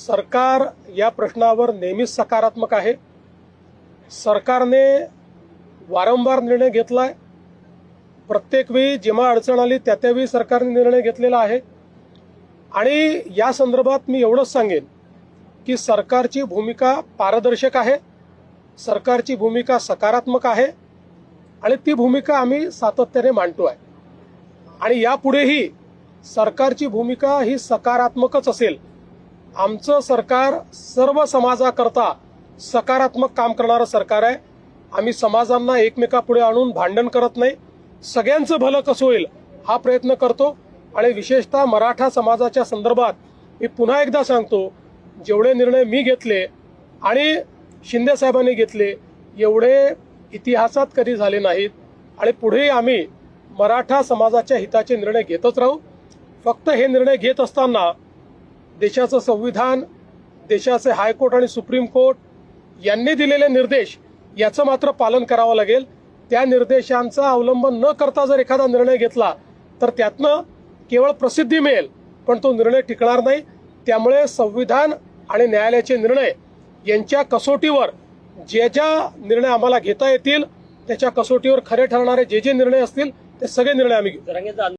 सरकार या प्रश्नावर नेहमीच सकारात्मक आहे। सरकारने वारंवार निर्णय घेतलाय। प्रत्येक वेळी जेव्हा अडचण आली त्यावेळी सरकारने निर्णय घेतलेला आहे। आणि या संदर्भात मी एवढंच सांगेन की सरकारची भूमिका पारदर्शक आहे, सरकारची भूमिका सकारात्मक आहे आणि ती भूमिका आम्ही सातत्याने मांडतो आहे। आणि यापुढेही सरकारची भूमिका ही सकारात्मकच असेल। आमचं सरकार सर्व समाजाकरता सकारात्मक काम करणारं सरकार आहे। आम्ही समाजांना एकमेकापुढे आणून भांडण करत नाही, सगळ्यांचं भलं कसं होईल हा प्रयत्न करतो। आणि विशेषतः मराठा समाजाच्या संदर्भात मी पुन्हा एकदा सांगतो, जेवढे निर्णय मी घेतले आणि शिंदे साहेबांनी घेतले एवढे इतिहासात कधी झाले नाहीत आणि पुढेही आम्ही मराठा समाजाच्या हिताचे निर्णय घेतच राहू। फक्त हे निर्णय घेत असताना देशाचं संविधान, देशाचे हायकोर्ट आणि सुप्रीम कोर्ट यांनी दिलेले निर्देश याचं मात्र पालन करावं लागेल। त्या निर्देशांचा अवलंब न करता जर एखादा निर्णय घेतला तर त्यातनं केवळ प्रसिद्धी मिळेल, पण तो निर्णय टिकणार नाही। त्यामुळे संविधान आणि न्यायालयाचे निर्णय यांच्या कसोटीवर जे निर्णय आम्हाला घेता येतील त्याच्या कसोटीवर खरे ठरणारे जे निर्णय असतील ते सगळे निर्णय आम्ही घेऊ।